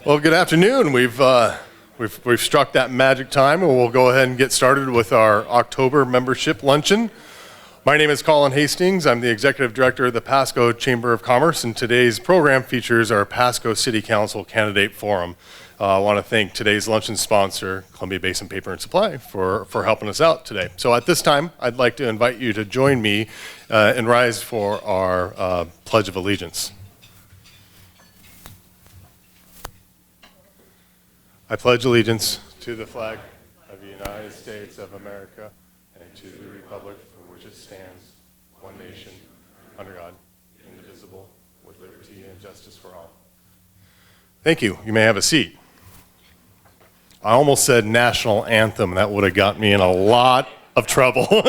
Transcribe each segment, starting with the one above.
Well, good afternoon. We've struck that magic time, and we'll go ahead and get started with our October membership luncheon. My name is Colin Hastings. I'm the Executive Director of the Pasco Chamber of Commerce, and today's program features our Pasco City Council Candidate Forum. I want to thank today's luncheon sponsor, Columbia Basin Paper and Supply, for helping us out today. So at this time, I'd like to invite you to join me and rise for our Pledge of Allegiance. I pledge allegiance to the flag of the United States of America and to the republic for which it stands, one nation, under God, indivisible, with liberty and justice for all. Thank you. You may have a seat. I almost said national anthem. That would have got me in a lot of trouble. It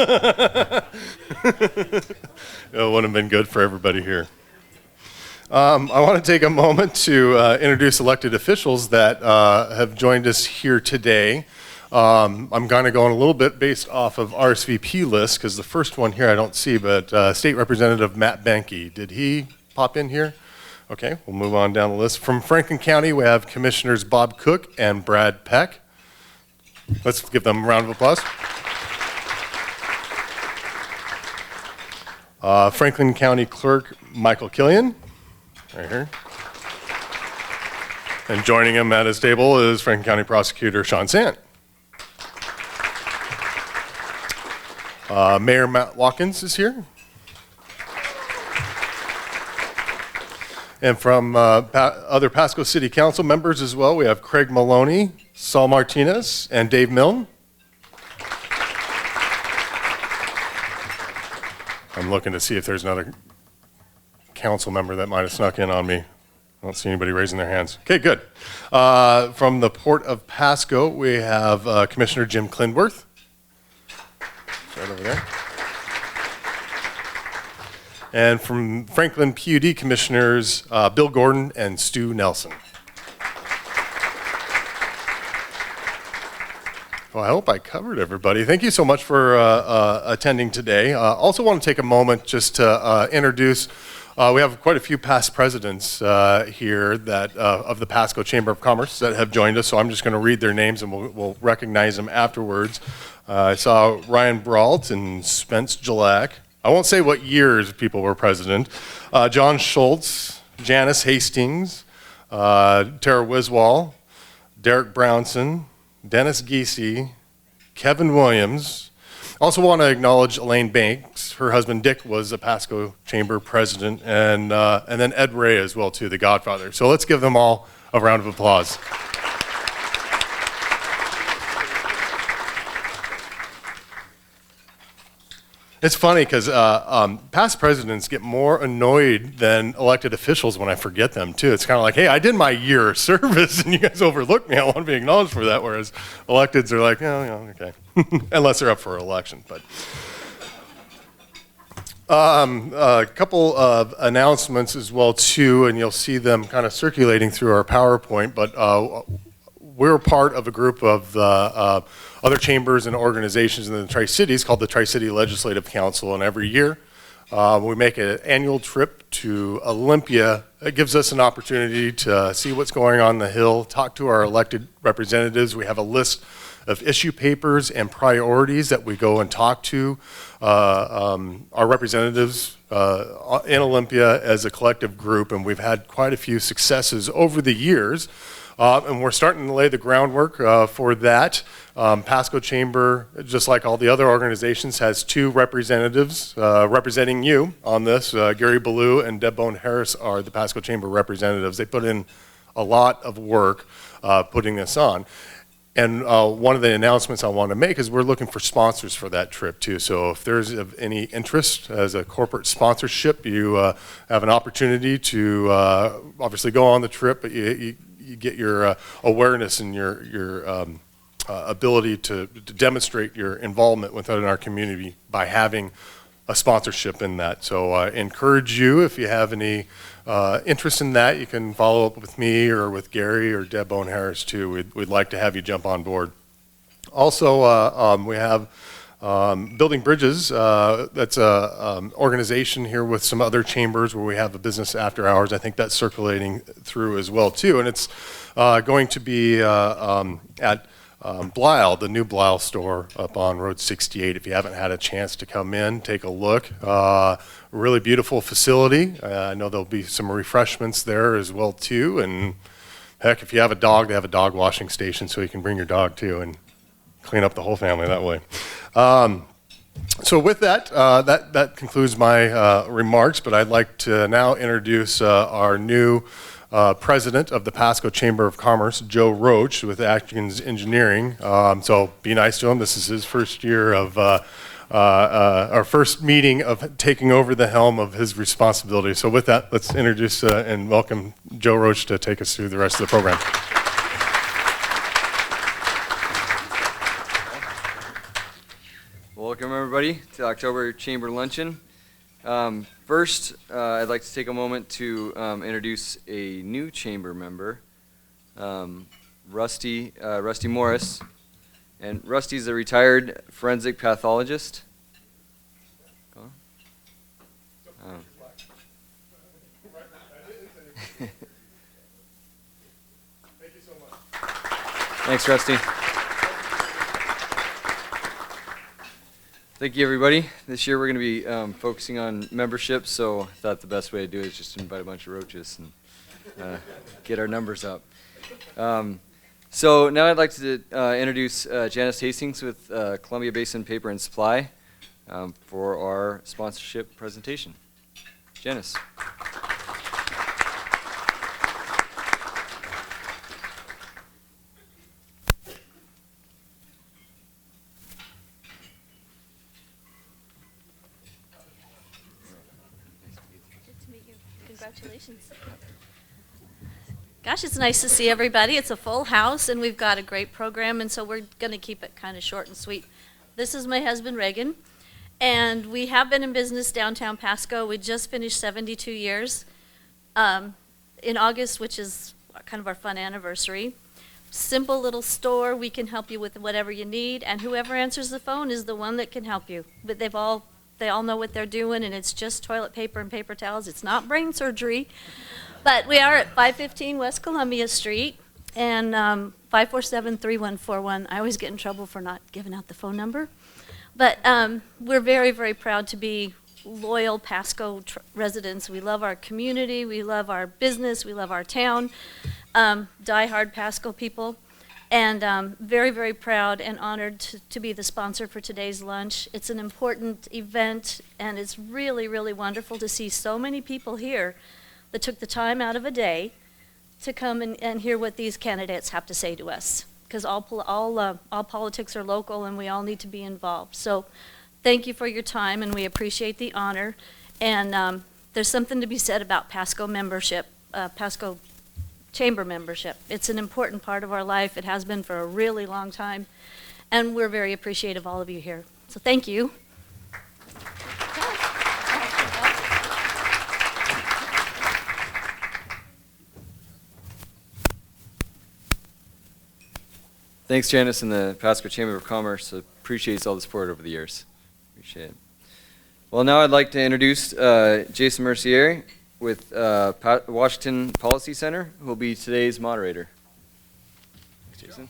wouldn't have been good for everybody here. I want to take a moment to introduce elected officials that have joined us here today. I'm going to go on a little bit based off of RSVP list, because the first one here I don't see, but State Representative Matt Benke. Did he pop in here? Okay, we'll move on down the list. From Franklin County, we have Commissioners Bob Cook and Brad Peck. Let's give them a round of applause. Franklin County Clerk Michael Killian. Right here. And joining him at his table is Franklin County Prosecutor Sean Sant. Mayor Matt Watkins is here. And from other Pasco City Council members as well, we have Craig Maloney, Saul Martinez, and Dave Milne. I'm looking to see if there's another council member that might have snuck in on me. I don't see anybody raising their hands. Okay, good. From the Port of Pasco, we have Commissioner Jim Klindworth. Right over there. And from Franklin PUD Commissioners, Bill Gordon and Stu Nelson. Well, I hope I covered everybody. Thank you so much for attending today. Also want to take a moment just to introduce, we have quite a few past presidents here that of the Pasco Chamber of Commerce that have joined us, so I'm just going to read their names and we'll recognize them afterwards. I saw Ryan Brault and Spence Jelack. I won't say what years people were president. John Schultz, Janice Hastings, Tara Wiswall, Derek Brownson, Dennis Giese, Kevin Williams. Also want to acknowledge Elaine Banks. Her husband Dick was a Pasco Chamber president, and then Ed Ray as well too, the Godfather. So let's give them all a round of applause. It's funny because past presidents get more annoyed than elected officials when I forget them too. It's kind of like, hey, I did my year of service and you guys overlooked me. I want to be acknowledged for that. Whereas electeds are like, oh, yeah, okay, unless they're up for election. But a couple of announcements as well too, and you'll see them kind of circulating through our PowerPoint. But we're part of a group of other chambers and organizations in the Tri-Cities called the Tri-City Legislative Council, and every year we make an annual trip to Olympia. It gives us an opportunity to see what's going on the Hill, talk to our elected representatives. We have a list of issue papers and priorities that we go and talk to our representatives in Olympia as a collective group, and we've had quite a few successes over the years. And we're starting to lay the groundwork for that. Pasco Chamber, just like all the other organizations, has two representatives representing you on this. Gary Ballou and Deb Bone Harris are the Pasco Chamber representatives. They put in a lot of work putting this on. And one of the announcements I want to make is we're looking for sponsors for that trip too. So if there's of any interest as a corporate sponsorship, you have an opportunity to obviously go on the trip, but you get your awareness and your ability to demonstrate your involvement within our community by having a sponsorship in that. So I encourage you, if you have any interest in that, you can follow up with me or with Gary or Deb Bone Harris too. We'd like to have you jump on board. Also, we have Building Bridges, that's a organization here with some other chambers where we have a business after hours. I think that's circulating through as well too, and it's going to be at Blyle, the new Blyle store up on Road 68. If you haven't had a chance to come in, take a look. Really beautiful facility. I know there'll be some refreshments there as well too, and heck, if you have a dog, they have a dog washing station so you can bring your dog too and clean up the whole family that way. So with that, that concludes my remarks, but I'd like to now introduce our new president of the Pasco Chamber of Commerce, Joe Roach, with Atkins Engineering. So be nice to him. This is his first year of, our first meeting of taking over the helm of his responsibility. So with that, let's introduce and welcome Joe Roach to take us through the rest of the program. Welcome everybody to October Chamber Luncheon. First, I'd like to take a moment to introduce a new chamber member, Rusty Morris. And Rusty's a retired forensic pathologist. Thanks, Rusty. Thank you, everybody. This year we're going to be focusing on membership, so I thought the best way to do it is just to invite a bunch of roaches and get our numbers up. So now I'd like to introduce Janice Hastings with Columbia Basin Paper and Supply for our sponsorship presentation. Janice. Congratulations. Gosh, it's nice to see everybody. It's a full house, and we've got a great program, and so we're going to keep it kind of short and sweet. This is my husband, Reagan, and we have been in business downtown Pasco. We just finished 72 years in August, which is kind of our fun anniversary. Simple little store. We can help you with whatever you need, and whoever answers the phone is the one that can help you. But they all know what they're doing, and it's just toilet paper and paper towels. It's not brain surgery. But we are at 515 West Columbia Street, and 547-3141. I always get in trouble for not giving out the phone number. But we're very, very proud to be loyal Pasco residents. We love our community. We love our business. We love our town. Die-hard Pasco people. And very, very proud and honored to be the sponsor for today's lunch. It's an important event, and it's really, really wonderful to see so many people here that took the time out of a day to come and hear what these candidates have to say to us. Because all politics are local, and we all need to be involved. So thank you for your time, and we appreciate the honor. And there's something to be said about Pasco membership, Pasco Chamber membership. It's an important part of our life. It has been for a really long time, and we're very appreciative of all of you here. So thank you. Thanks, Janice, and the Pasco Chamber of Commerce appreciates all the support over the years. Appreciate it. Well, now I'd like to introduce Jason Mercier with Washington Policy Center, who will be today's moderator. Jason.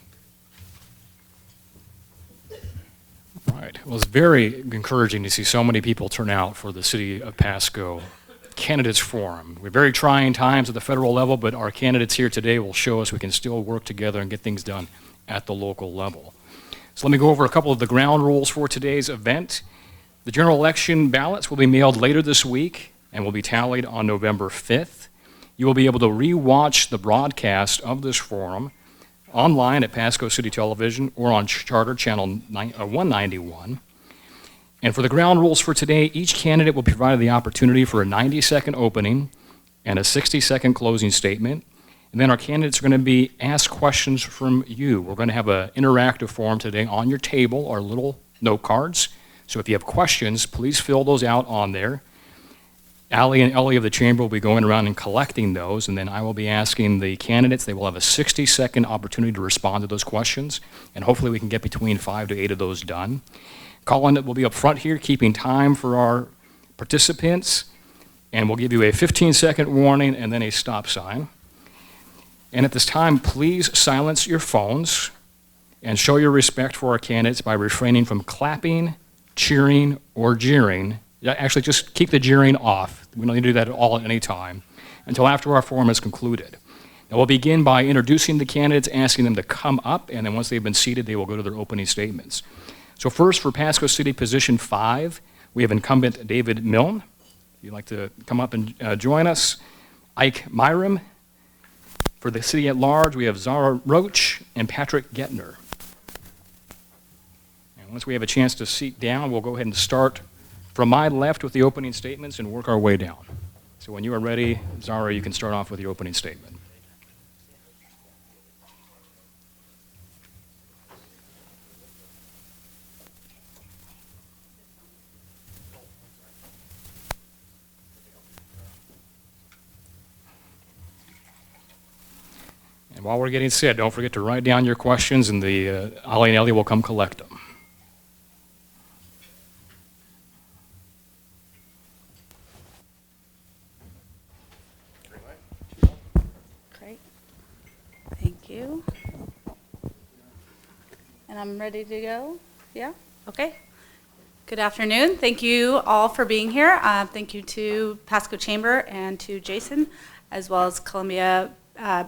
Right. Well, it's very encouraging to see so many people turn out for the City of Pasco Candidates Forum. We're very trying times at the federal level, but our candidates here today will show us we can still work together and get things done at the local level. So let me go over a couple of the ground rules for today's event. The general election ballots will be mailed later this week and will be tallied on November 5th. You will be able to re-watch the broadcast of this forum online at Pasco City Television or on Charter Channel 191. And for the ground rules for today, each candidate will be provided the opportunity for a 90-second opening and a 60-second closing statement. And then our candidates are going to be asked questions from you. We're going to have an interactive forum today. On your table are little note cards. So if you have questions, please fill those out on there. Allie and Ellie of the Chamber will be going around and collecting those, and then I will be asking the candidates. They will have a 60-second opportunity to respond to those questions, and hopefully we can get between 5 to 8 of those done. Colin will be up front here, keeping time for our participants, and we'll give you a 15-second warning and then a stop sign. And at this time, please silence your phones and show your respect for our candidates by refraining from clapping, cheering, or jeering. Actually, just keep the jeering off. We don't need to do that at all at any time until after our forum is concluded. Now, we'll begin by introducing the candidates, asking them to come up, and then once they've been seated, they will go to their opening statements. So first, for Pasco City Position 5, we have incumbent David Milne. If you'd like to come up and join us. Ike Myram. For the city at large, we have Zara Roach and Patrick Gettner. And once we have a chance to seat down, we'll go ahead and start from my left with the opening statements and work our way down. So when you are ready, Zara, you can start off with your opening statement. And while we're getting set, don't forget to write down your questions, and the Ollie and Ellie will come collect them. Great. Thank you. And I'm ready to go? Yeah? Okay. Good afternoon. Thank you all for being here. Thank you to Pasco Chamber and to Jason, as well as Columbia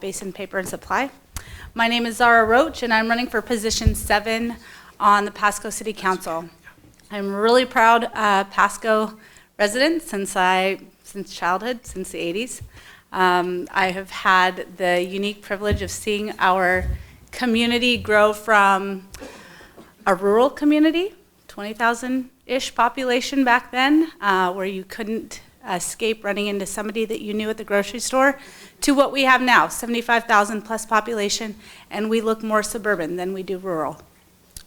Basin Paper and Supply. My name is Zara Roach, and I'm running for position 7 on the Pasco City Council. I'm really proud Pasco resident since childhood, since the 80s. I have had the unique privilege of seeing our community grow from a rural community, 20,000-ish population back then, where you couldn't escape running into somebody that you knew at the grocery store, to what we have now, 75,000 plus population, and we look more suburban than we do rural.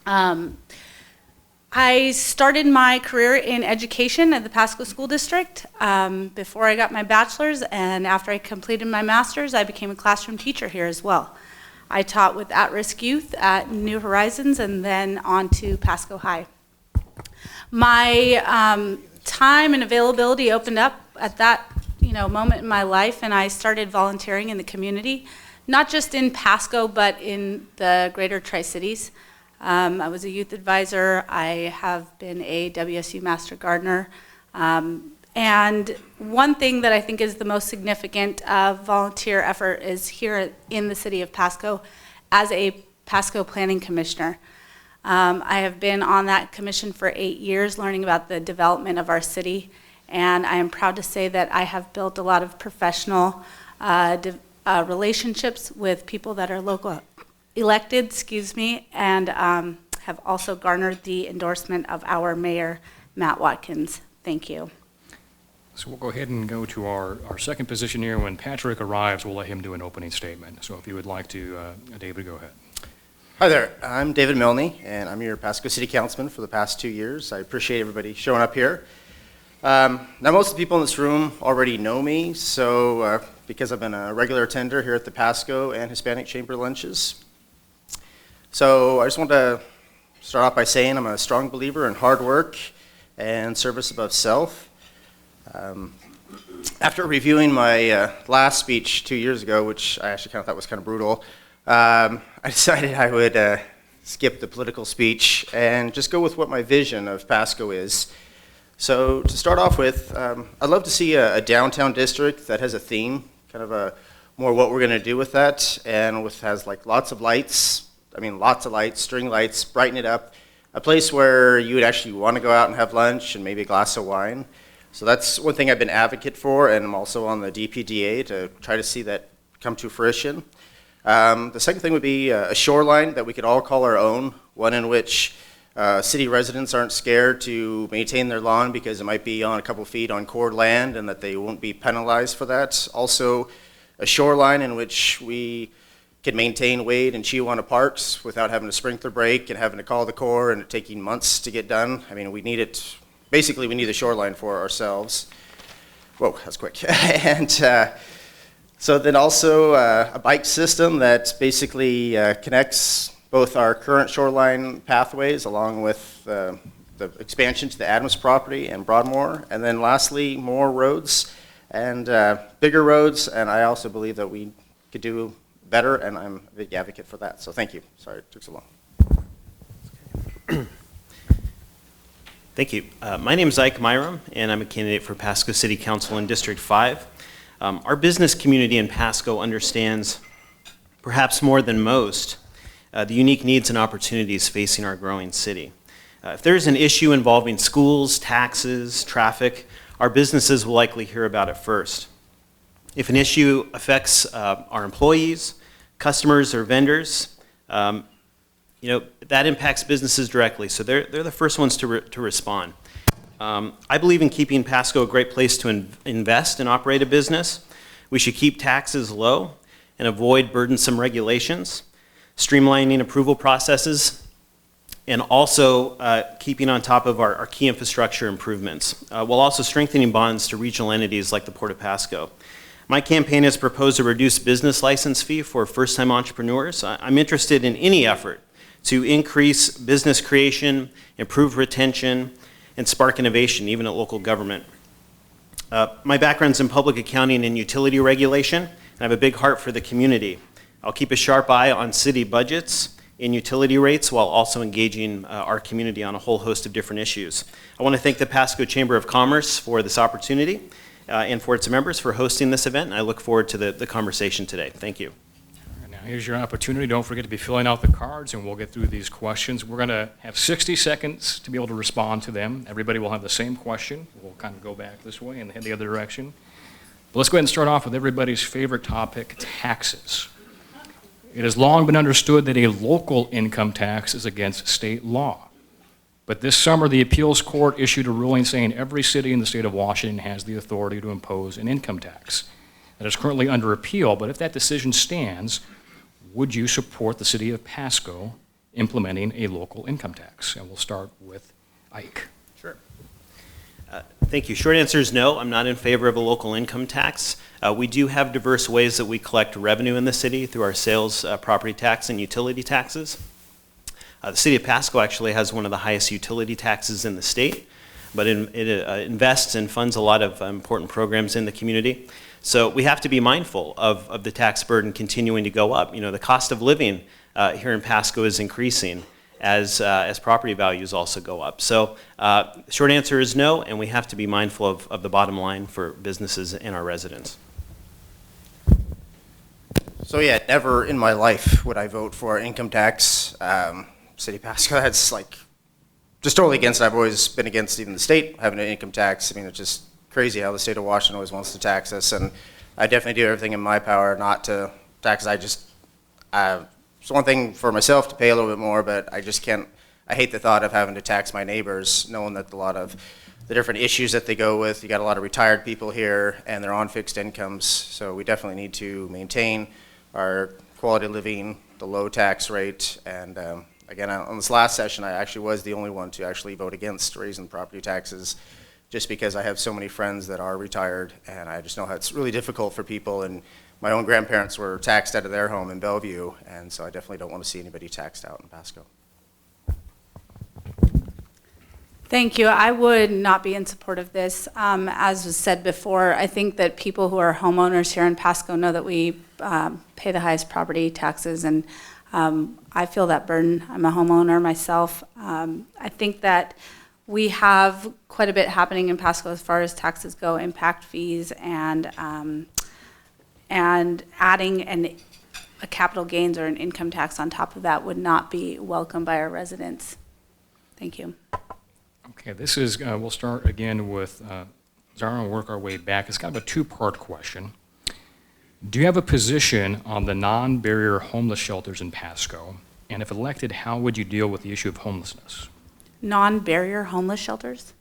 I started my career in education at the Pasco School District before I got my bachelor's, and after I completed my master's, I became a classroom teacher here as well. I taught with at-risk youth at New Horizons and then on to Pasco High. My time and availability opened up at that moment in my life, and I started volunteering in the community, not just in Pasco, but in the greater Tri-Cities. I was a youth advisor. I have been a WSU Master Gardener. And one thing that I think is the most significant volunteer effort is here in the city of Pasco as a Pasco Planning Commissioner. I have been on that commission for 8 years, learning about the development of our city, and I am proud to say that I have built a lot of professional relationships with people that are local elected, and have also garnered the endorsement of our mayor, Matt Watkins. Thank you. So we'll go ahead and go to our second position here. When Patrick arrives, we'll let him do an opening statement. So if you would like to, David, go ahead. Hi there, I'm David Milne, and I'm your Pasco City Councilman for the past 2 years. I appreciate everybody showing up here. Now, most of the people in this room already know me, so because I've been a regular attender here at the Pasco and Hispanic Chamber lunches. So I just want to start off by saying I'm a strong believer in hard work and service above self. After reviewing my last speech 2 years ago, which I actually kind of thought was kind of brutal, I decided I would skip the political speech and just go with what my vision of Pasco is. So to start off with, I'd love to see a downtown district that has a theme, kind of a more what we're going to do with that, and has like lots of lights, string lights, brighten it up, a place where you would actually want to go out and have lunch and maybe a glass of wine. So that's one thing I've been advocate for, and I'm also on the DPDA to try to see that come to fruition. The second thing would be a shoreline that we could all call our own, one in which city residents aren't scared to maintain their lawn because it might be on a couple feet on cord land and that they won't be penalized for that. Also, a shoreline in which we can maintain wade and Chihuahua parks without having to sprinkler break and having to call the Corps and it taking months to get done. I mean, we need it. Basically, we need the shoreline for ourselves. Whoa, that's quick. And so then also a bike system that basically connects both our current shoreline pathways along with the the expansion to the Adams property and Broadmoor. And then lastly, more roads and bigger roads. And I also believe that we could do better, and I'm a big advocate for that. So thank you. Sorry it took so long. Thank you. My name is Ike Myram, and I'm a candidate for Pasco City Council in District 5. Our business community in Pasco understands, perhaps more than most, the unique needs and opportunities facing our growing city. If there's an issue involving schools, taxes, traffic, our businesses will likely hear about it first. If an issue affects our employees, customers, or vendors, that impacts businesses directly, so they're the first ones to respond. I believe in keeping Pasco a great place to invest and operate a business. We should keep taxes low and avoid burdensome regulations, streamlining approval processes, and also keeping on top of our key infrastructure improvements, while also strengthening bonds to regional entities like the Port of Pasco. My campaign has proposed a reduced business license fee for first-time entrepreneurs. I'm interested in any effort to increase business creation, improve retention, and spark innovation, even at local government. My background's in public accounting and utility regulation, and I have a big heart for the community. I'll keep a sharp eye on city budgets and utility rates while also engaging our community on a whole host of different issues. I want to thank the Pasco Chamber of Commerce for this opportunity and for its members for hosting this event, and I look forward to the conversation today. Thank you. Now, here's your opportunity. Don't forget to be filling out the cards, and we'll get through these questions. We're going to have 60 seconds to be able to respond to them. Everybody will have the same question. We'll kind of go back this way and head the other direction. But let's go ahead and start off with everybody's favorite topic, taxes. It has long been understood that a local income tax is against state law. But this summer, the appeals court issued a ruling saying every city in the state of Washington has the authority to impose an income tax. That is currently under appeal, but if that decision stands, would you support the city of Pasco implementing a local income tax? And we'll start with Ike. Sure. Thank you. Short answer is no. I'm not in favor of a local income tax. We do have diverse ways that we collect revenue in the city through our sales, property tax, and utility taxes. The city of Pasco actually has one of the highest utility taxes in the state, but it invests and funds a lot of important programs in the community. So we have to be mindful of the tax burden continuing to go up. The cost of living here in Pasco is increasing as property values also go up. So short answer is no, and we have to be mindful of the bottom line for businesses and our residents. So yeah, never in my life would I vote for income tax. City of Pasco, that's just totally against it. I've always been against even the state having an income tax. I mean, it's just crazy how the state of Washington always wants to tax us, and I definitely do everything in my power not to tax. It's one thing for myself to pay a little bit more, but I just can't. I hate the thought of having to tax my neighbors, knowing that a lot of the different issues that they go with. You got a lot of retired people here, and they're on fixed incomes, so we definitely need to maintain our quality of living, the low tax rate, and again, on this last session, I actually was the only one to actually vote against raising property taxes, just because I have so many friends that are retired, and I just know how it's really difficult for people, and my own grandparents were taxed out of their home in Bellevue, and so I definitely don't want to see anybody taxed out in Pasco. Thank you. I would not be in support of this. As was said before, I think that people who are homeowners here in Pasco know that we pay the highest property taxes, and I feel that burden. I'm a homeowner myself. I think that we have quite a bit happening in Pasco as far as taxes go, impact fees, and adding a capital gains or an income tax on top of that would not be welcomed by our residents. Thank you. Okay, this is, we'll start again with Zara and work our way back. It's kind of a two-part question. Do you have a position on the non-barrier homeless shelters in Pasco? And if elected, how would you deal with the issue of homelessness? Non-barrier homeless shelters?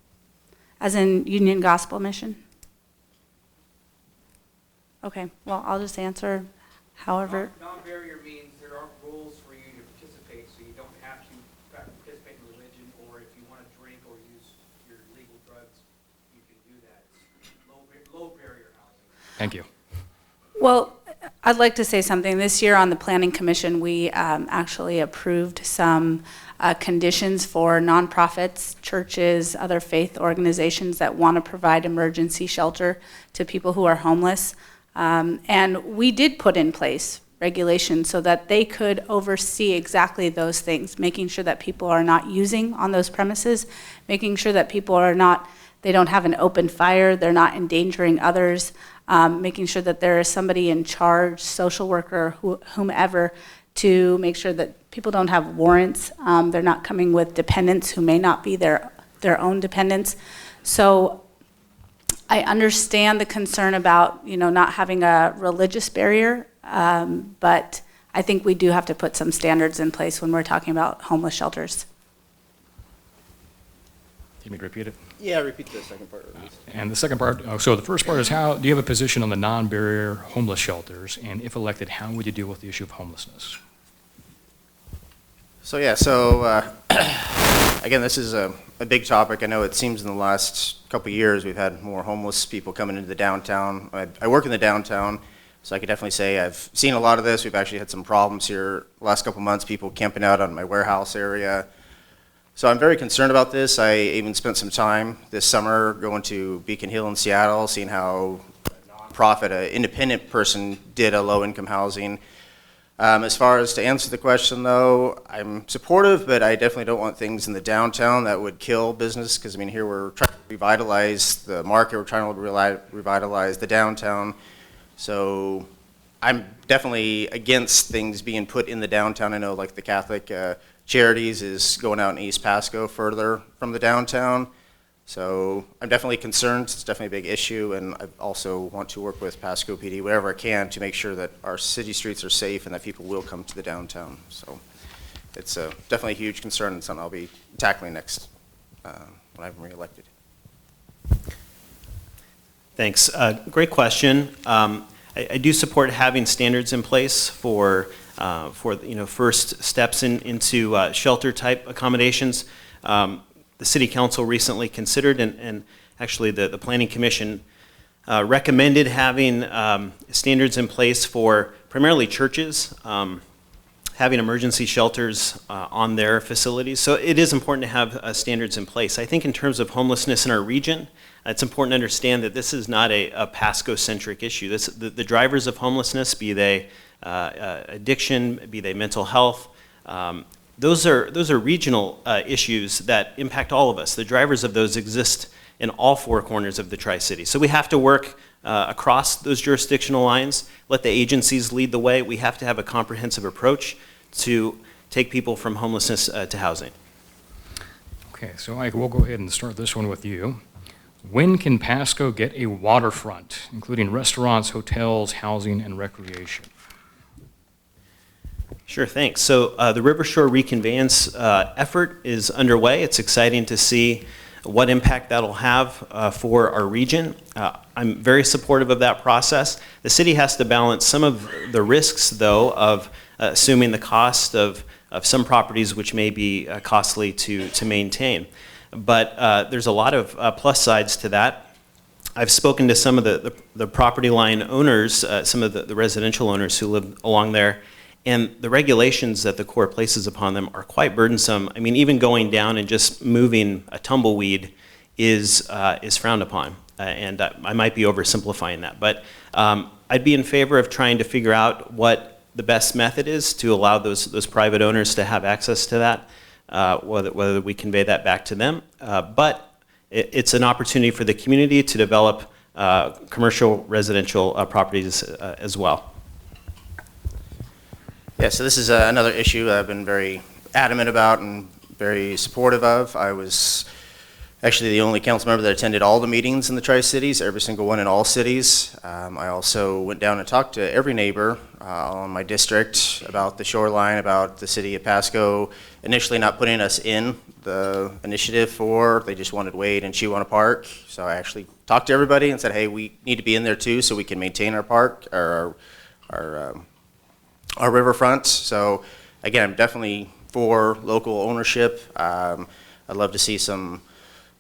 As in Union Gospel Mission? Okay, well, I'll just answer however. Non-barrier means there aren't rules for you to participate, so you don't have to participate in religion, or if you want to drink or use your legal drugs, you can do that. It's low barrier housing. Thank you. Well, I'd like to say something. This year on the Planning Commission, we actually approved some conditions for nonprofits, churches, other faith organizations that want to provide emergency shelter to people who are homeless. And we did put in place regulations so that they could oversee exactly those things, making sure that people are not using on those premises, making sure that people are not, they don't have an open fire, they're not endangering others, making sure that there is somebody in charge, social worker, whomever, to make sure that people don't have warrants, they're not coming with dependents who may not be their own dependents. So I understand the concern about, not having a religious barrier, but I think we do have to put some standards in place when we're talking about homeless shelters. Do you need to repeat it? Yeah, repeat the second part at least. And the second part, so the first part is how, do you have a position on the non-barrier homeless shelters? And if elected, how would you deal with the issue of homelessness? So again, this is a big topic. I know it seems in the last couple of years we've had more homeless people coming into the downtown. I work in the downtown, so I could definitely say I've seen a lot of this. We've actually had some problems here the last couple of months, people camping out on my warehouse area. So I'm very concerned about this. I even spent some time this summer going to Beacon Hill in Seattle, seeing how a nonprofit, an independent person did a low-income housing. As far as to answer the question, though, I'm supportive, but I definitely don't want things in the downtown that would kill business, because, here we're trying to revitalize the market, we're trying to revitalize the downtown. So I'm definitely against things being put in the downtown. I know, like, the Catholic Charities is going out in East Pasco further from the downtown. So I'm definitely concerned. It's definitely a big issue, and I also want to work with Pasco PD wherever I can to make sure that our city streets are safe and that people will come to the downtown. So it's definitely a huge concern and something I'll be tackling next when I'm reelected. Thanks. Great question. I do support having standards in place for first steps into shelter type accommodations. The City Council recently considered, and actually the Planning Commission recommended having standards in place for primarily churches, having emergency shelters on their facilities. So it is important to have standards in place. I think in terms of homelessness in our region, it's important to understand that this is not a Pasco-centric issue. The drivers of homelessness, be they addiction, be they mental health, those are regional issues that impact all of us. The drivers of those exist in all four corners of the Tri-City. So we have to work across those jurisdictional lines, let the agencies lead the way. We have to have a comprehensive approach to take people from homelessness to housing. Okay, so Ike, we'll go ahead and start this one with you. When can Pasco get a waterfront, including restaurants, hotels, housing, and recreation? Sure, thanks. So the River Shore Reconveyance effort is underway. It's exciting to see what impact that'll have for our region. I'm very supportive of that process. The city has to balance some of the risks, though, of assuming the cost of some properties which may be costly to maintain. But there's a lot of plus sides to that. I've spoken to some of the property line owners, some of the residential owners who live along there, and the regulations that the Corps places upon them are quite burdensome. Even going down and just moving a tumbleweed is frowned upon. And I might be oversimplifying that. But I'd be in favor of trying to figure out what the best method is to allow those private owners to have access to that, whether we convey that back to them. But it's an opportunity for the community to develop commercial residential properties as well. Yeah, so this is another issue that I've been very adamant about and very supportive of. I was actually the only council member that attended all the meetings in the Tri-Cities, every single one in all cities. I also went down and talked to every neighbor on my district about the shoreline, about the city of Pasco initially not putting us in the initiative they just wanted Wade and Chihuahua Park. So I actually talked to everybody and said, hey, we need to be in there too so we can maintain our park, our riverfront. So again, I'm definitely for local ownership. I'd love to see some,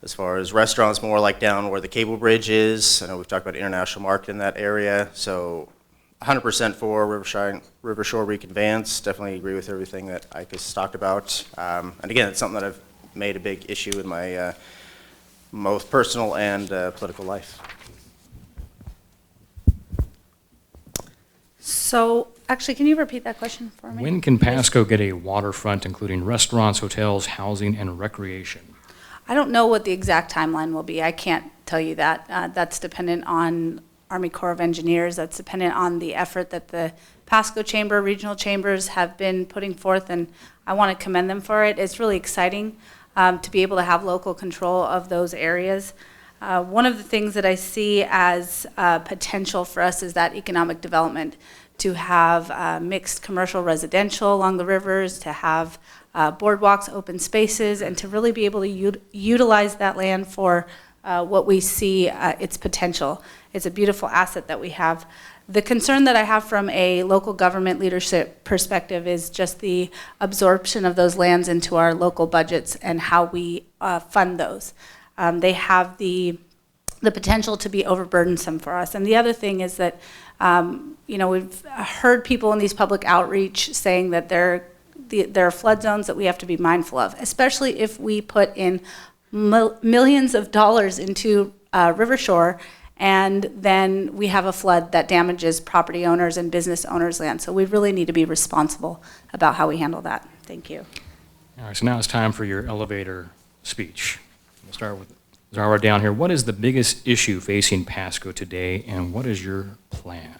as far as restaurants, more like down where the cable bridge is. I know we've talked about international market in that area. So 100% for River Shore reconveyance. Definitely agree with everything that Ike has talked about. And again, it's something that I've made a big issue in my both personal and political life. So, actually, can you repeat that question for me? When can Pasco get a waterfront, including restaurants, hotels, housing, and recreation? I don't know what the exact timeline will be. I can't tell you that. That's dependent on Army Corps of Engineers. That's dependent on the effort that the Pasco Chamber, regional chambers have been putting forth, and I want to commend them for it. It's really exciting to be able to have local control of those areas. One of the things that I see as potential for us is that economic development, to have mixed commercial residential along the rivers, to have boardwalks, open spaces, and to really be able to utilize that land for what we see its potential. It's a beautiful asset that we have. The concern that I have from a local government leadership perspective is just the absorption of those lands into our local budgets and how we fund those. They have the potential to be overburdensome for us. And the other thing is that, we've heard people in these public outreach saying that there are flood zones that we have to be mindful of, especially if we put in millions of dollars into River Shore, and then we have a flood that damages property owners and business owners' land. So we really need to be responsible about how we handle that. Thank you. All right, so now it's time for your elevator speech. We'll start right down here. What is the biggest issue facing Pasco today, and what is your plan?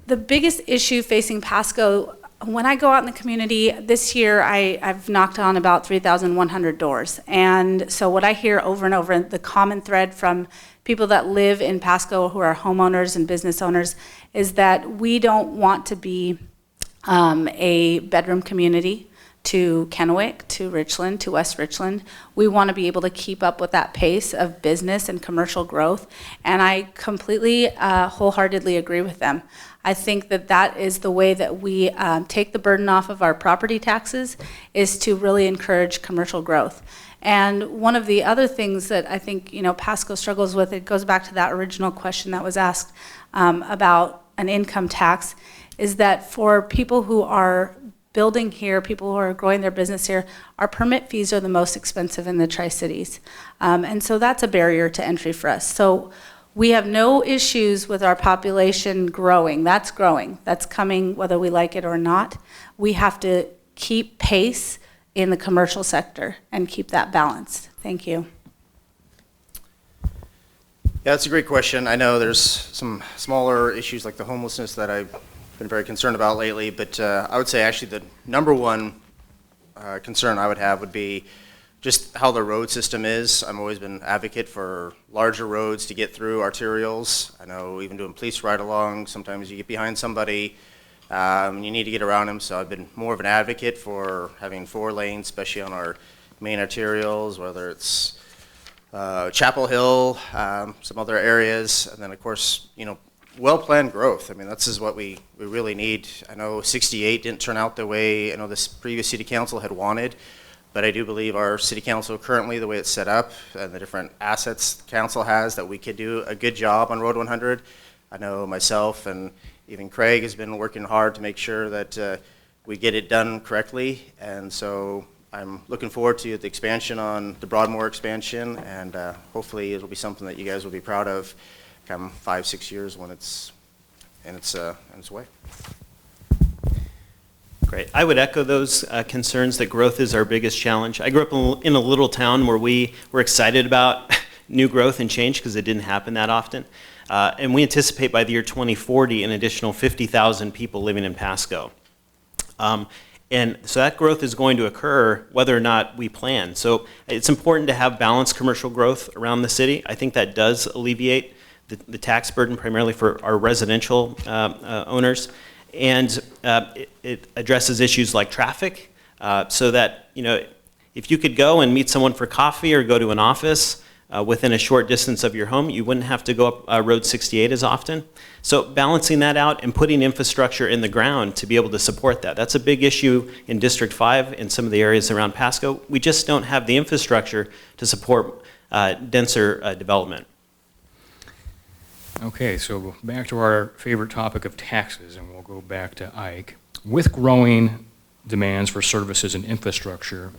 The biggest issue facing Pasco, when I go out in the community, this year I've knocked on about 3,100 doors. And so what I hear over and over, the common thread from people that live in Pasco who are homeowners and business owners, is that we don't want to be a bedroom community to Kennewick, to Richland, to West Richland. We want to be able to keep up with that pace of business and commercial growth. And I completely, wholeheartedly agree with them. I think that that is the way that we take the burden off of our property taxes, is to really encourage commercial growth. And one of the other things that I think Pasco struggles with, it goes back to that original question that was asked about an income tax, is that for people who are building here, people who are growing their business here, our permit fees are the most expensive in the Tri-Cities. And so that's a barrier to entry for us. So we have no issues with our population growing. That's growing. That's coming whether we like it or not. We have to keep pace in the commercial sector and keep that balanced. Thank you. Yeah, that's a great question. I know there's some smaller issues like the homelessness that I've been very concerned about lately, but I would say actually the number one concern I would have would be just how the road system is. I've always been an advocate for larger roads to get through arterials. I know even doing police ride-along, sometimes you get behind somebody, you need to get around them, so I've been more of an advocate for having 4 lanes, especially on our main arterials, whether it's Chapel Hill, some other areas, and then of course, well-planned growth. I mean, this is what we really need. I know 68 didn't turn out the way I know this previous city council had wanted, but I do believe our city council currently, the way it's set up and the different assets the council has, that we could do a good job on Road 100. I know myself and even Craig has been working hard to make sure that we get it done correctly, and so I'm looking forward to the expansion on the Broadmoor expansion, and hopefully it'll be something that you guys will be proud of come 5-6 years when it's in its way. Great. I would echo those concerns that growth is our biggest challenge. I grew up in a little town where we were excited about new growth and change because it didn't happen that often. And we anticipate by the year 2040 an additional 50,000 people living in Pasco. And so that growth is going to occur whether or not we plan. So it's important to have balanced commercial growth around the city. I think that does alleviate the tax burden primarily for our residential owners. And it addresses issues like traffic, so that, if you could go and meet someone for coffee or go to an office within a short distance of your home, you wouldn't have to go up Road 68 as often. So balancing that out and putting infrastructure in the ground to be able to support that. That's a big issue in District 5 and some of the areas around Pasco. We just don't have the infrastructure to support denser development. Okay, so back to our favorite topic of taxes, and we'll go back to Ike. With growing demands for services and infrastructure,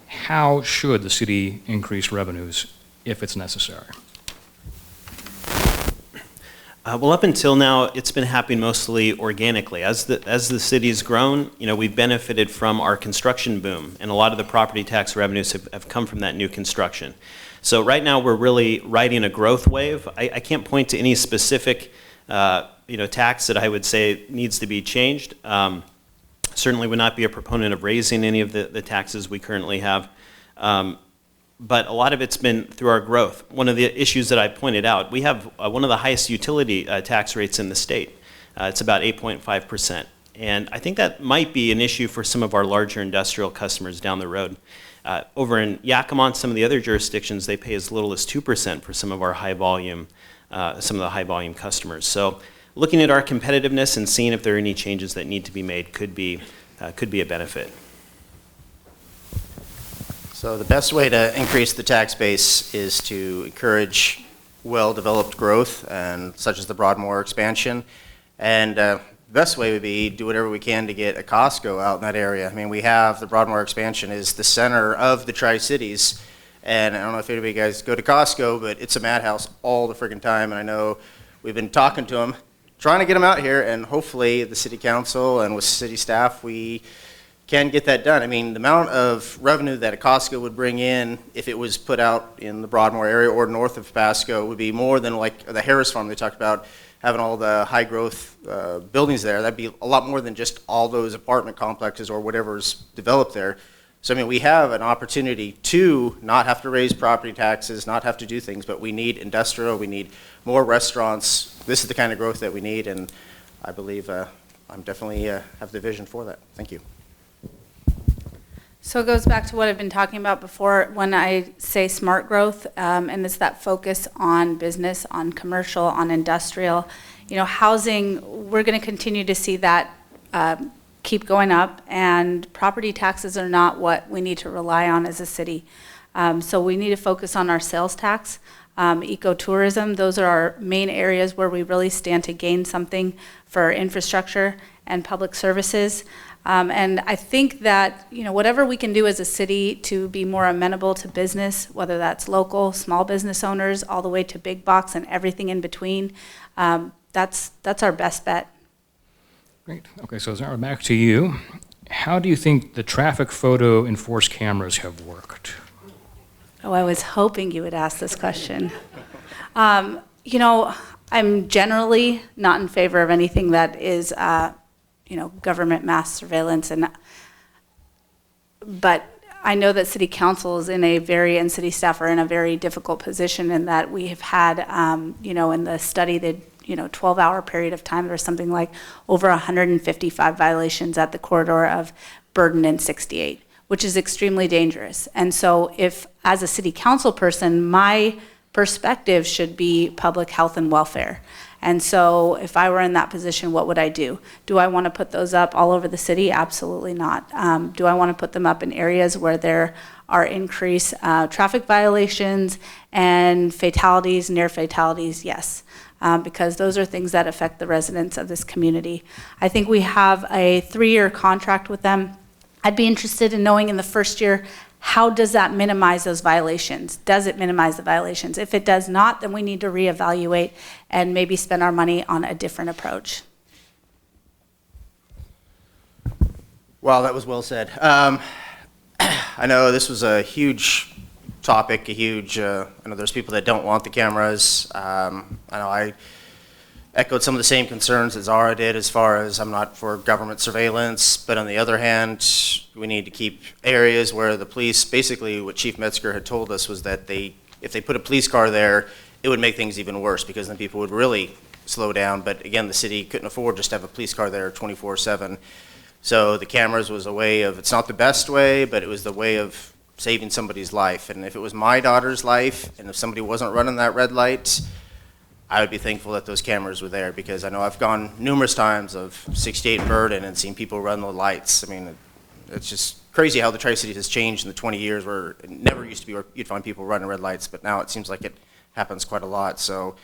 how should the city increase revenues if it's necessary? Well, up until now, it's been happening mostly organically. As the city's grown, we've benefited from our construction boom, and a lot of the property tax revenues have come from that new construction. So right now, we're really riding a growth wave. I can't point to any specific, tax that I would say needs to be changed. Certainly would not be a proponent of raising any of the taxes we currently have. But a lot of it's been through our growth. One of the issues that I pointed out, we have one of the highest utility tax rates in the state. It's about 8.5%. And I think that might be an issue for some of our larger industrial customers down the road. Over in Yakima and some of the other jurisdictions, they pay as little as 2% for some of our high volume, some of the high volume customers. So looking at our competitiveness and seeing if there are any changes that need to be made could be a benefit. So the best way to increase the tax base is to encourage well-developed growth, and such as the Broadmoor expansion. And the best way would be do whatever we can to get a Costco out in that area. I mean, we have the Broadmoor expansion is the center of the Tri-Cities. And I don't know if any of you guys go to Costco, but it's a madhouse all the friggin' time. And I know we've been talking to them, trying to get them out here, and hopefully the city council and with city staff, we can get that done. I mean, the amount of revenue that a Costco would bring in if it was put out in the Broadmoor area or north of Pasco would be more than like the Harris Farm they talked about, having all the high growth buildings there. That'd be a lot more than just all those apartment complexes or whatever's developed there. So I mean, we have an opportunity to not have to raise property taxes, not have to do things, but we need industrial, we need more restaurants. This is the kind of growth that we need, and I believe I'm definitely have the vision for that. Thank you. So it goes back to what I've been talking about before when I say smart growth, and it's that focus on business, on commercial, on industrial. Housing, we're going to continue to see that keep going up, and property taxes are not what we need to rely on as a city. So we need to focus on our sales tax, ecotourism. Those are our main areas where we really stand to gain something for infrastructure and public services. And I think that, whatever we can do as a city to be more amenable to business, whether that's local, small business owners, all the way to big box and everything in between, that's our best bet. Great. Okay, so Zara, back to you. How do you think the traffic photo enforced cameras have worked? Oh, I was hoping you would ask this question. I'm generally not in favor of anything that is government mass surveillance, but I know that city council is and city staff are in a very difficult position in that we have had, in the study, the 12-hour period of time, there was something like over 155 violations at the corridor of Burden and 68, which is extremely dangerous. And so if, as a city council person, my perspective should be public health and welfare. And so if I were in that position, what would I do? Do I want to put those up all over the city? Absolutely not. Do I want to put them up in areas where there are increased traffic violations and fatalities, near fatalities? Yes, because those are things that affect the residents of this community. I think we have a 3-year contract with them. I'd be interested in knowing in the first year, how does that minimize those violations? Does it minimize the violations? If it does not, then we need to reevaluate and maybe spend our money on a different approach. Well, that was well said. I know this was a huge topic, I know there's people that don't want the cameras. I know I echoed some of the same concerns as Zara did as far as I'm not for government surveillance, but on the other hand, we need to keep areas where the police, basically what Chief Metzger had told us was that if they put a police car there, it would make things even worse because then people would really slow down. But again, the city couldn't afford just to have a police car there 24/7. So the cameras was a way of, it's not the best way, but it was the way of saving somebody's life. And if it was my daughter's life, and if somebody wasn't running that red light, I would be thankful that those cameras were there, because I know I've gone numerous times of 68 and Burden and seen people run the lights. I mean, it's just crazy how the Tri-Cities has changed in the 20 years where it never used to be where you'd find people running red lights, but now it seems like it happens quite a lot. So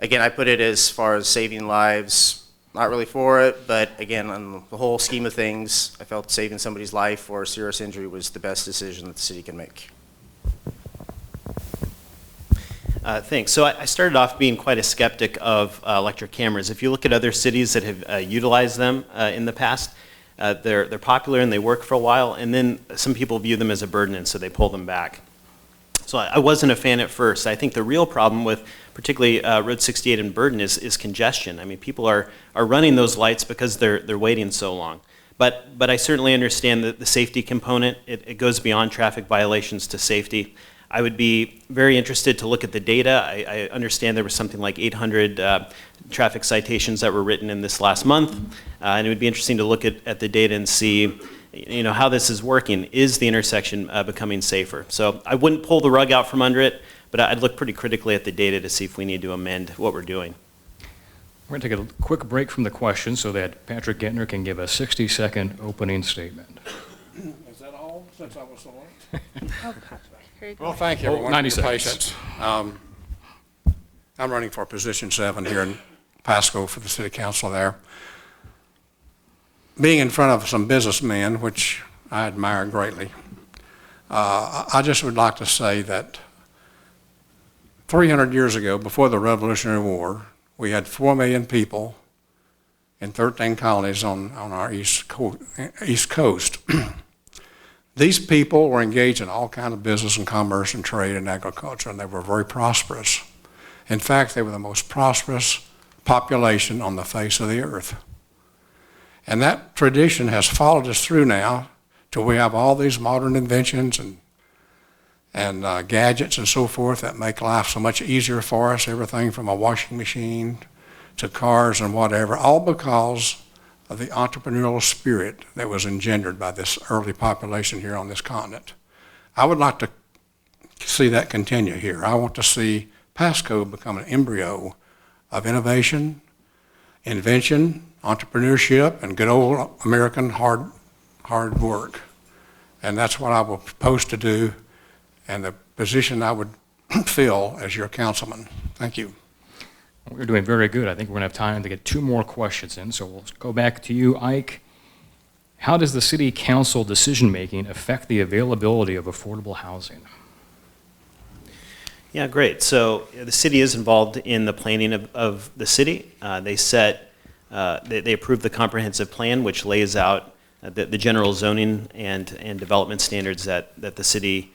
again, I put it as far as saving lives, not really for it, but again, on the whole scheme of things, I felt saving somebody's life or serious injury was the best decision that the city can make. Thanks. So I started off being quite a skeptic of electric cameras. If you look at other cities that have utilized them in the past, they're popular and they work for a while, and then some people view them as a burden, and so they pull them back. So I wasn't a fan at first. I think the real problem with particularly Road 68 and Burden is congestion. I mean, people are running those lights because they're waiting so long. But I certainly understand the safety component. It goes beyond traffic violations to safety. I would be very interested to look at the data. I understand there was something like 800 traffic citations that were written in this last month, and it would be interesting to look at the data and see, you know, how this is working. Is the intersection becoming safer? So I wouldn't pull the rug out from under it, but I'd look pretty critically at the data to see if we need to amend what we're doing. We're going to take a quick break from the question so that Patrick Gentner can give a 60-second opening statement. Is that all, since I was so late? Oh, Patrick, here you go. Well, thank you, Oh, everyone, 90 for your seconds. patience. I'm running for position 7 here in Pasco for the city council there. Being in front of some businessmen, which I admire greatly, I just would like to say that 300 years ago, before the Revolutionary War, we had 4 million people in 13 colonies on our East Coast. These people were engaged in all kinds of business and commerce and trade and agriculture, and they were very prosperous. In fact, they were the most prosperous population on the face of the earth. And that tradition has followed us through now till we have all these modern inventions and gadgets and so forth that make life so much easier for us, everything from a washing machine to cars and whatever, all because of the entrepreneurial spirit that was engendered by this early population here on this continent. I would like to see that continue here. I want to see Pasco become an embryo of innovation, invention, entrepreneurship, and good old American hard work. And that's what I will propose to do, and the position I would fill as your councilman. Thank you. We're doing very good. I think we're going to have time to get 2 more questions in, so we'll go back to you, Ike. How does the city council decision-making affect the availability of affordable housing? Yeah, great. So the city is involved in the planning of the city. They approve the comprehensive plan, which lays out the general zoning and development standards that the city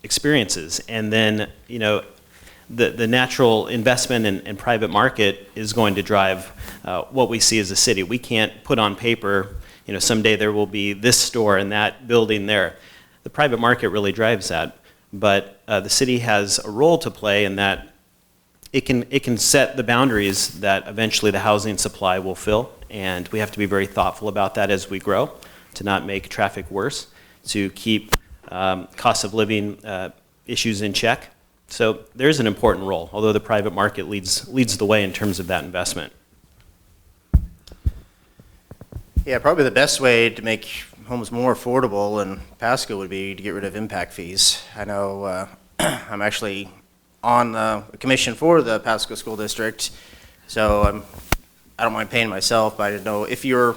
experiences. And then, you know, the natural investment and private market is going to drive what we see as a city. We can't put on paper, you know, someday there will be this store and that building there. The private market really drives that. But the city has a role to play in that it can set the boundaries that eventually the housing supply will fill, and we have to be very thoughtful about that as we grow, to not make traffic worse, to keep cost of living issues in check. So there's an important role, although the private market leads the way in terms of that investment. Yeah, probably the best way to make homes more affordable in Pasco would be to get rid of impact fees. I know I'm actually on a commission for the Pasco School District, so I don't mind paying myself, but I didn't know if you're,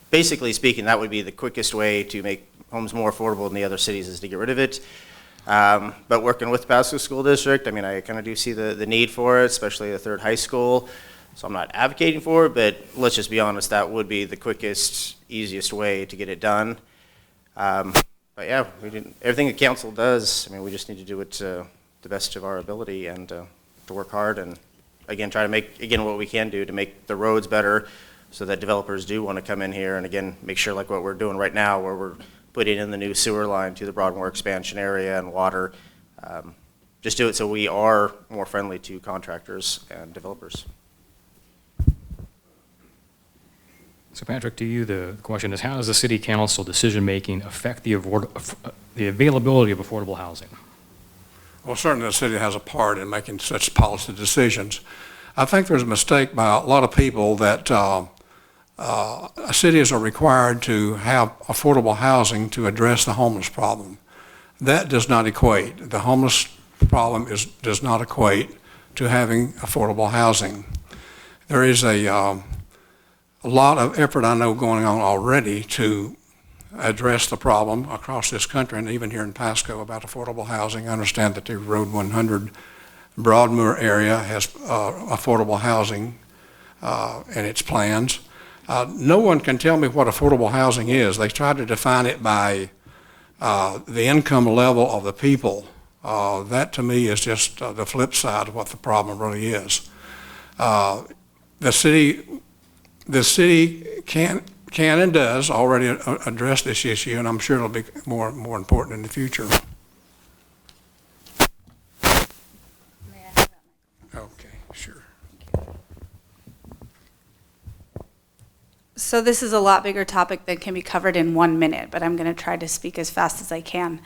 basically speaking, that would be the quickest way to make homes more affordable in the other cities is to get rid of it. But working with the Pasco School District, I mean, I kind of do see the need for it, especially the third high school. So I'm not advocating for it, but let's just be honest, that would be the quickest, easiest way to get it done. But yeah, everything the council does, I mean, we just need to do it to the best of our ability and to work hard and, again, try to make, again, what we can do to make the roads better so that developers do want to come in here and, again, make sure like what we're doing right now where we're putting in the new sewer line to the Broadmoor expansion area and water. Just do it so we are more friendly to contractors and developers. So Patrick, to you, the question is, how does the city council decision-making affect the availability of affordable housing? Well, certainly the city has a part in making such policy decisions. I think there's a mistake by a lot of people that cities are required to have affordable housing to address the homeless problem. That does not equate. The homeless problem does not equate to having affordable housing. There is a lot of effort I know going on already to address the problem across this country and even here in Pasco about affordable housing. I understand that the Road 100 Broadmoor area has affordable housing in its plans. No one can tell me what affordable housing is. They try to define it by the income level of the people. That to me is just the flip side of what the problem really is. The city can and does already address this issue, and I'm sure it'll be more important in the future. Okay, sure. So this is a lot bigger topic than can be covered in 1 minute, but I'm going to try to speak as fast as I can.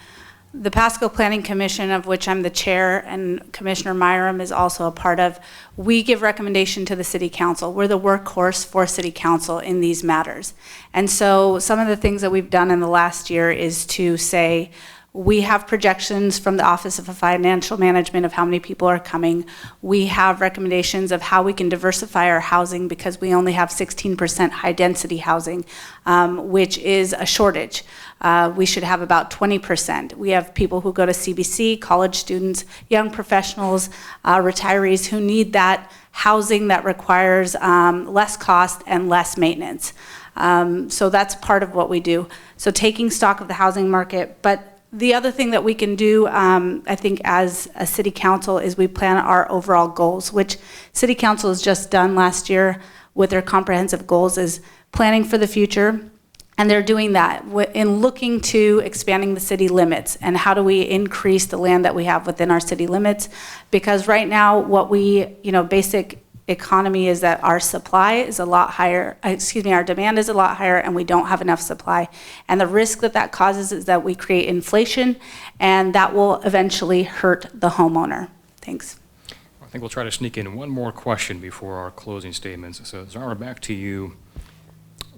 The Pasco Planning Commission, of which I'm the chair, and Commissioner Myram is also a part of, we give recommendation to the City Council. We're the workhorse for City Council in these matters. And so some of the things that we've done in the last year is to say, we have projections from the Office of Financial Management of how many people are coming. We have recommendations of how we can diversify our housing because we only have 16% high-density housing, which is a shortage. We should have about 20%. We have people who go to CBC, college students, young professionals, retirees who need that housing that requires less cost and less maintenance. So that's part of what we do. So taking stock of the housing market, but the other thing that we can do, I think, as a city council is we plan our overall goals, which city council has just done last year with their comprehensive goals, is planning for the future. And they're doing that in looking to expanding the city limits and how do we increase the land that we have within our city limits. Because right now, what we, basic economy is that our supply is a lot higher, our demand is a lot higher, and we don't have enough supply. And the risk that causes is that we create inflation, and that will eventually hurt the homeowner. Thanks. I think we'll try to sneak in one more question before our closing statements. So Zara, back to you.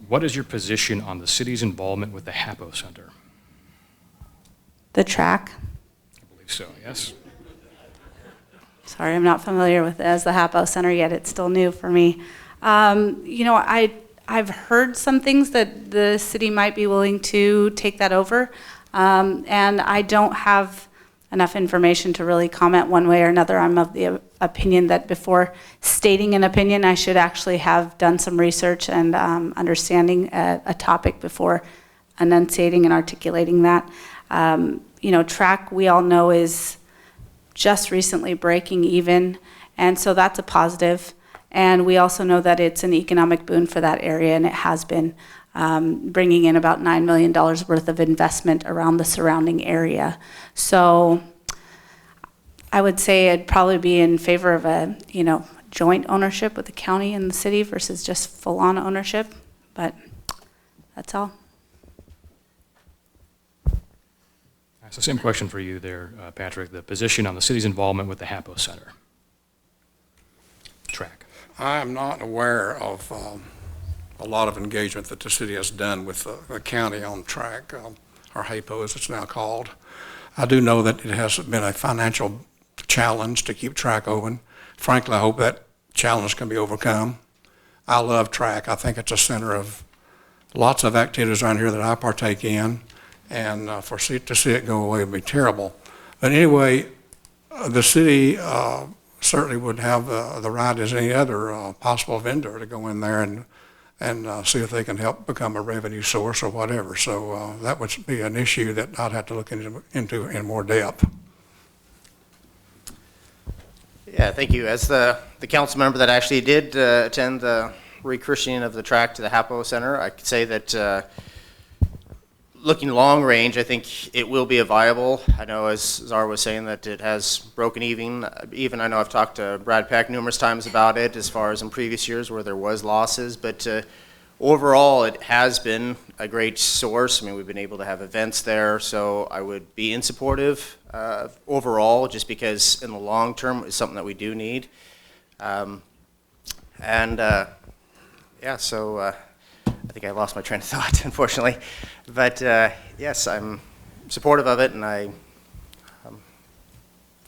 What is your position on the city's involvement with the HAPO Center? The track. I believe so, yes. Sorry, I'm not familiar with it as the HAPO Center yet. It's still new for me. I've heard some things that the city might be willing to take that over, and I don't have enough information to really comment one way or another. I'm of the opinion that before stating an opinion, I should actually have done some research and understanding a topic before enunciating and articulating that. Track, we all know, is just recently breaking even, and so that's a positive. And we also know that it's an economic boon for that area, and it has been bringing in about $9 million worth of investment around the surrounding area. So I would say I'd probably be in favor of a joint ownership with the county and the city versus just full-on ownership, but that's all. It's the same question for you there, Patrick. The position on the city's involvement with the HAPO Center. Track. I am not aware of a lot of engagement that the city has done with the county on track, or HAPO as it's now called. I do know that it has been a financial challenge to keep track open. Frankly, I hope that challenge can be overcome. I love track. I think it's a center of lots of activities around here that I partake in, and to see it go away would be terrible. But anyway, the city certainly would have the right as any other possible vendor to go in there and see if they can help become a revenue source or whatever. So that would be an issue that I'd have to look into in more depth. Yeah, thank you. As the council member that actually did attend the rechristening of the track to the HAPO Center, I could say that looking long range, I think it will be a viable. I know, as Zara was saying, that it has broken even. I know I've talked to Brad Peck numerous times about it as far as in previous years where there was losses, but overall it has been a great source. I mean, we've been able to have events there, so I would be in supportive overall, just because in the long term it's something that we do need. I think I lost my train of thought, unfortunately. But yes, I'm supportive of it, and I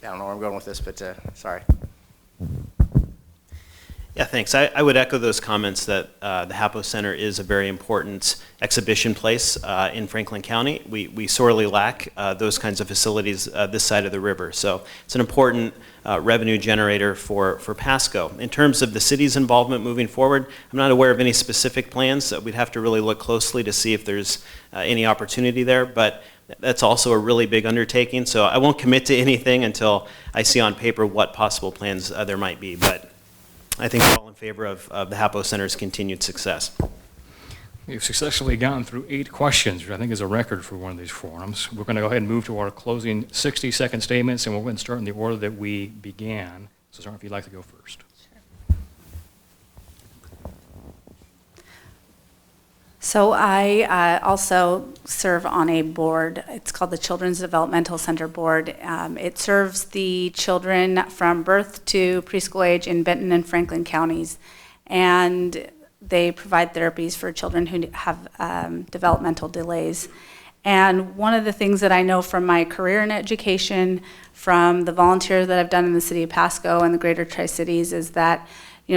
don't know where I'm going with this, but sorry. Yeah, thanks. I would echo those comments that the Hapo Center is a very important exhibition place in Franklin County. We sorely lack those kinds of facilities this side of the river. So it's an important revenue generator for Pasco. In terms of the city's involvement moving forward, I'm not aware of any specific plans. We'd have to really look closely to see if there's any opportunity there, but that's also a really big undertaking. So I won't commit to anything until I see on paper what possible plans there might be. But I think we're all in favor of the Hapo Center's continued success. We've successfully gotten through 8 questions, which I think is a record for one of these forums. We're going to go ahead and move to our closing 60-second statements, and we're going to start in the order that we began. So, Sarah, if you'd like to go first. So I also serve on a board. It's called the Children's Developmental Center Board. It serves the children from birth to preschool age in Benton and Franklin counties, and they provide therapies for children who have developmental delays. And one of the things that I know from my career in education, from the volunteer that I've done in the city of Pasco and the greater Tri-Cities, is that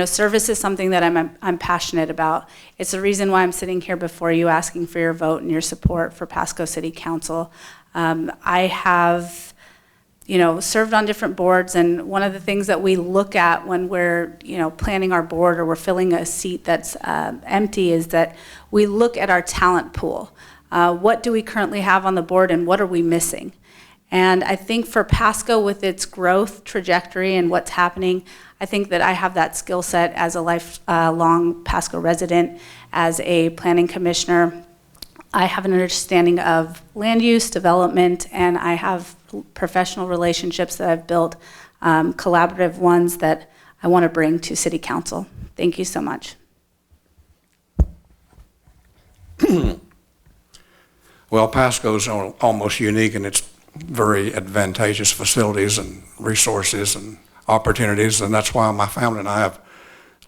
service is something that I'm passionate about. It's the reason why I'm sitting here before you asking for your vote and your support for Pasco City Council. I have, served on different boards, and one of the things that we look at when we're, planning our board or we're filling a seat that's empty is that we look at our talent pool. What do we currently have on the board, and what are we missing? And I think for Pasco, with its growth trajectory and what's happening, I think that I have that skill set as a lifelong Pasco resident, as a planning commissioner. I have an understanding of land use, development, and I have professional relationships that I've built, collaborative ones that I want to bring to City Council. Thank you so much. Well, Pasco's almost unique in its very advantageous facilities and resources and opportunities, and that's why my family and I have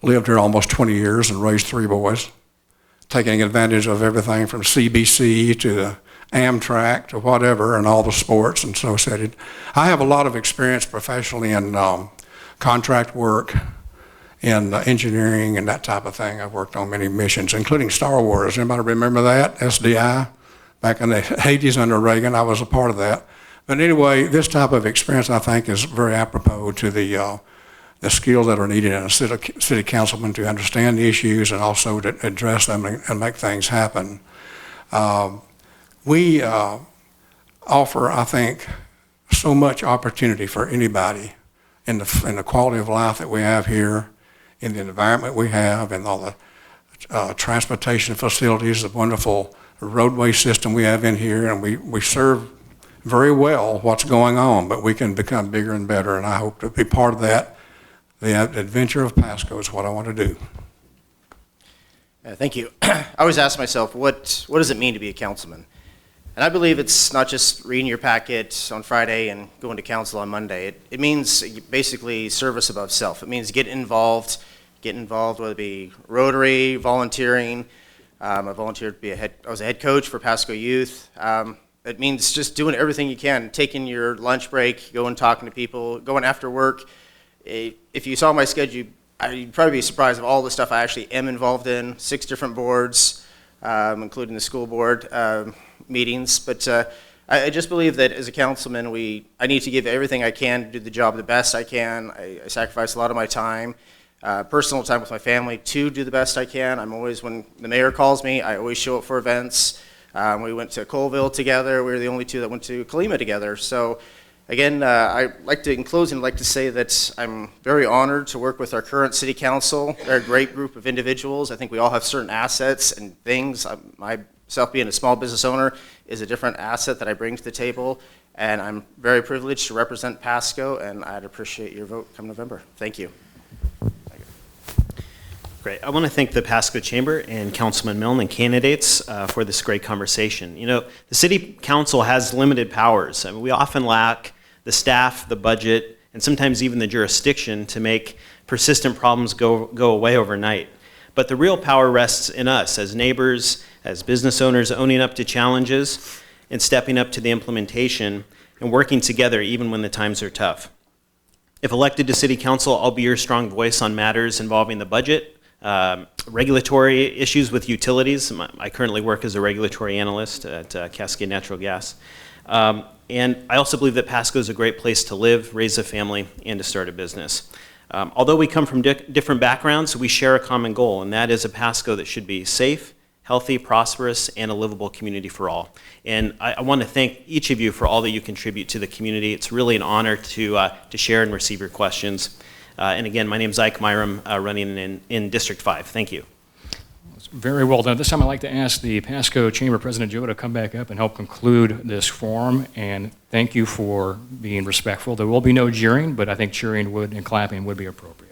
lived here almost 20 years and raised 3 boys, taking advantage of everything from CBC to Amtrak to whatever, and all the sports and associated. I have a lot of experience professionally in contract work, in engineering and that type of thing. I've worked on many missions, including Star Wars. Anybody remember that? SDI? Back in the 80s under Reagan, I was a part of that. But anyway, this type of experience, I think, is very apropos to the skills that are needed in a city councilman to understand the issues and also to address them and make things happen. We offer, I think, so much opportunity for anybody in the quality of life that we have here, in the environment we have, and all the transportation facilities, the wonderful roadway system we have in here, and we serve very well what's going on, but we can become bigger and better, and I hope to be part of that. The adventure of Pasco is what I want to do. Thank you. I always ask myself, what does it mean to be a councilman? And I believe it's not just reading your packet on Friday and going to council on Monday. It means basically service above self. It means get involved, whether it be Rotary, volunteering. I volunteered to be I was a head coach for Pasco Youth. It means just doing everything you can, taking your lunch break, going talking to people, going after work. If you saw my schedule, you'd probably be surprised of all the stuff I actually am involved in, 6 different boards, including the school board meetings. But I just believe that as a councilman, I need to give everything I can to do the job the best I can. I sacrifice a lot of my time, personal time with my family, to do the best I can. I'm always, when the mayor calls me, I always show up for events. We went to Colville together. We were the only 2 that went to Colima together. So again, in closing, I'd like to say that I'm very honored to work with our current city council. They're a great group of individuals. I think we all have certain assets and things. Myself being a small business owner is a different asset that I bring to the table, and I'm very privileged to represent Pasco, and I'd appreciate your vote come November. Thank you. Great. I want to thank the Pasco Chamber and Councilman Milne and candidates for this great conversation. The City Council has limited powers. I mean, we often lack the staff, the budget, and sometimes even the jurisdiction to make persistent problems go away overnight. But the real power rests in us as neighbors, as business owners, owning up to challenges and stepping up to the implementation and working together even when the times are tough. If elected to City Council, I'll be your strong voice on matters involving the budget, regulatory issues with utilities. I currently work as a regulatory analyst at Cascade Natural Gas. And I also believe that Pasco is a great place to live, raise a family, and to start a business. Although we come from different backgrounds, we share a common goal, and that is a Pasco that should be safe, healthy, prosperous, and a livable community for all. And I want to thank each of you for all that you contribute to the community. It's really an honor to share and receive your questions. And again, my name is Ike Myram, running in District 5. Thank you. Very well done. This time I'd like to ask the Pasco Chamber President Joe to come back up and help conclude this forum. And thank you for being respectful. There will be no jeering, but I think cheering would and clapping would be appropriate.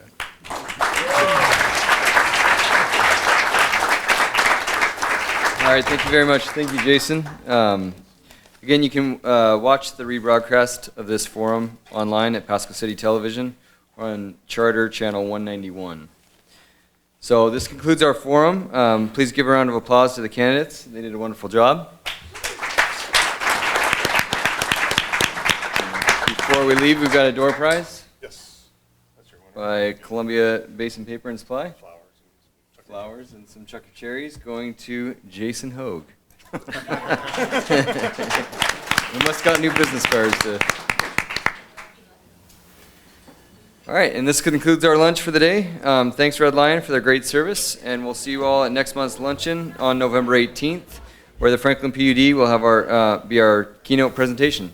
All right, thank you very much. Thank you, Jason. Again, you can watch the rebroadcast of this forum online at Pasco City Television or on Charter Channel 191. So this concludes our forum. Please give a round of applause to the candidates. They did a wonderful job. Before we leave, we've got a door prize. Yes. That's your winner. By Columbia Basin Paper and Supply. Flowers. And some Chuck E. Cherries going to Jason Hogue. We must got new business cards to. All right, and this concludes our lunch for the day. Thanks, Red Lion, for their great service, and we'll see you all at next month's luncheon on November 18th, where the Franklin PUD will have be our keynote presentation.